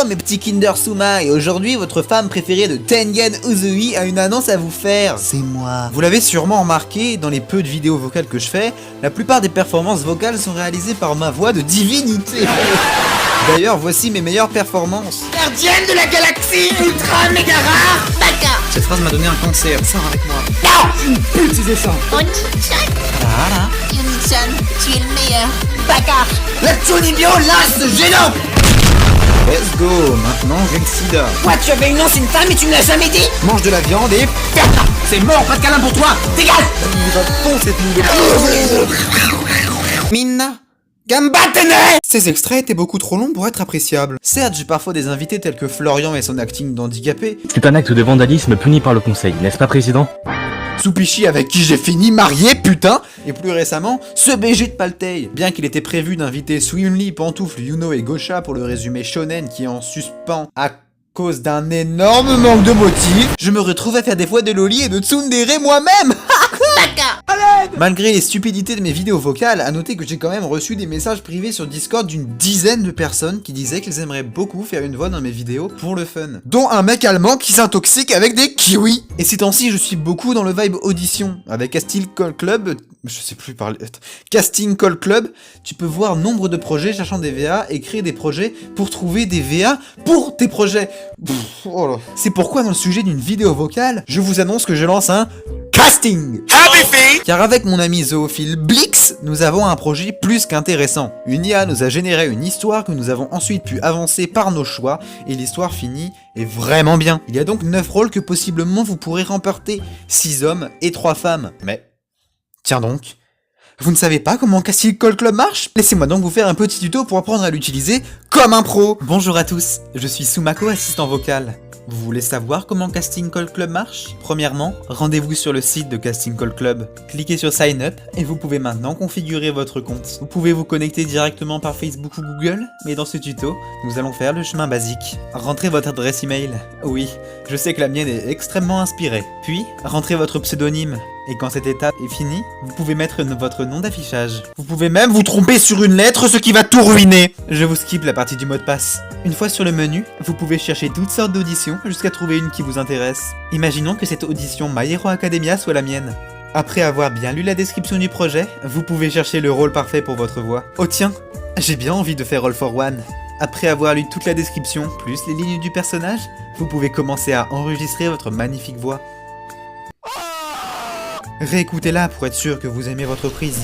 Hello mes petits Kinder Suma, et aujourd'hui votre femme préférée de Tengen Uzui a une annonce à vous faire. C'est moi. Vous l'avez sûrement remarqué, dans les peu de vidéos vocales que je fais, la plupart des performances vocales sont réalisées par ma voix de divinité. D'ailleurs, voici mes meilleures performances. Gardienne de la galaxie, ultra méga rare, Baka. Cette phrase m'a donné un cancer, sors avec moi. Non, Pute, c'est ça. Oni-chan, Voilà. Oni-chan, tu es le meilleur, Baka. La Chunibyo lance ce géant. Let's go, maintenant j'ai le sida. Quoi, tu avais une ancienne femme et tu me l'as jamais dit? Mange de la viande et... C'est mort, pas de câlin pour toi, dégage. Il va fond cette nouvelle... Minna Gambatene. Ces extraits étaient beaucoup trop longs pour être appréciables. Certes, j'ai parfois des invités tels que Florian et son acting d'handicapé, C'est un acte de vandalisme puni par le conseil, n'est-ce pas, président? Tsupichi avec qui j'ai fini marié, putain, et plus récemment, ce BG de Paltei. Bien qu'il était prévu d'inviter Suyunli, Pantoufle, Yuno et Gosha pour le résumé shonen qui est en suspens à cause d'un énorme manque de motifs, je me retrouve à faire des voix de Loli et de Tsundere moi-même. Baka. Malgré les stupidités de mes vidéos vocales, à noter que j'ai quand même reçu des messages privés sur Discord d'une dizaine de personnes qui disaient qu'ils aimeraient beaucoup faire une voix dans mes vidéos pour le fun. Dont un mec allemand qui s'intoxique avec des kiwis. Et ces temps-ci, je suis beaucoup dans le vibe audition. Avec Casting Call Club, je sais plus parler... Casting Call Club, tu peux voir nombre de projets cherchant des VA et créer des projets pour trouver des VA pour tes projets. Oh là. C'est pourquoi dans le sujet d'une vidéo vocale, je vous annonce que je lance un casting. Car avec mon ami zoophile Blix, nous avons un projet plus qu'intéressant. Une IA nous a généré une histoire que nous avons ensuite pu avancer par nos choix, et l'histoire finie est vraiment bien. Il y a donc 9 rôles que possiblement vous pourrez remporter, 6 hommes et 3 femmes. Mais, tiens donc, vous ne savez pas comment Casting Call Club marche? Laissez-moi donc vous faire un petit tuto pour apprendre à l'utiliser comme un pro. Bonjour à tous, je suis Sumako, assistant vocal. Vous voulez savoir comment Casting Call Club marche? Premièrement, rendez-vous sur le site de Casting Call Club. Cliquez sur Sign Up et vous pouvez maintenant configurer votre compte. Vous pouvez vous connecter directement par Facebook ou Google, mais dans ce tuto, nous allons faire le chemin basique. Rentrez votre adresse email. Oui, je sais que la mienne est extrêmement inspirée. Puis, rentrez votre pseudonyme. Et quand cette étape est finie, vous pouvez mettre votre nom d'affichage. Vous pouvez même vous tromper sur une lettre, ce qui va tout ruiner. Je vous skip la partie du mot de passe. Une fois sur le menu, vous pouvez chercher toutes sortes d'auditions jusqu'à trouver une qui vous intéresse. Imaginons que cette audition My Hero Academia soit la mienne. Après avoir bien lu la description du projet, vous pouvez chercher le rôle parfait pour votre voix. Oh tiens, j'ai bien envie de faire All for One. Après avoir lu toute la description, plus les lignes du personnage, vous pouvez commencer à enregistrer votre magnifique voix. Réécoutez-la pour être sûr que vous aimez votre prise.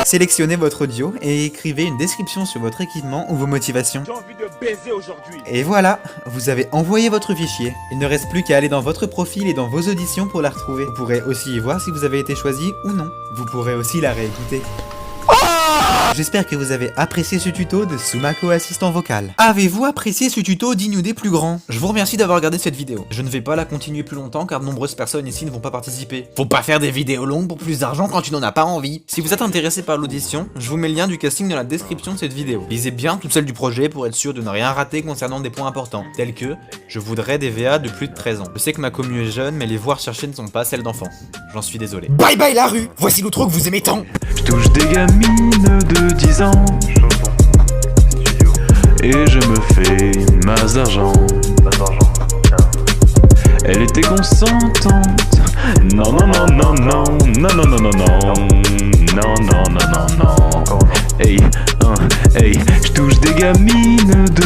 Sélectionnez votre audio et écrivez une description sur votre équipement ou vos motivations. J'ai envie de baiser aujourd'hui. Et voilà, vous avez envoyé votre fichier. Il ne reste plus qu'à aller dans votre profil et dans vos auditions pour la retrouver. Vous pourrez aussi y voir si vous avez été choisi ou non. Vous pourrez aussi la réécouter. J'espère que vous avez apprécié ce tuto de Sumako assistant vocal. Avez-vous apprécié ce tuto digne des plus grands? Je vous remercie d'avoir regardé cette vidéo. Je ne vais pas la continuer plus longtemps car de nombreuses personnes ici ne vont pas participer. Faut pas faire des vidéos longues pour plus d'argent quand tu n'en as pas envie. Si vous êtes intéressé par l'audition, je vous mets le lien du casting dans la description de cette vidéo. Lisez bien toutes celles du projet pour être sûr de ne rien rater concernant des points importants, tels que je voudrais des VA de plus de 13 ans. Je sais que ma commu est jeune, mais les voix recherchées ne sont pas celles d'enfants. J'en suis désolé. Bye bye la rue. Voici l'outro que vous aimez tant. Je touche des gamines de 10 ans et je me fais mas argent. Elle était consentante. Non non non non non non non non non non non non non non non. Hey, hey, je touche des gamines de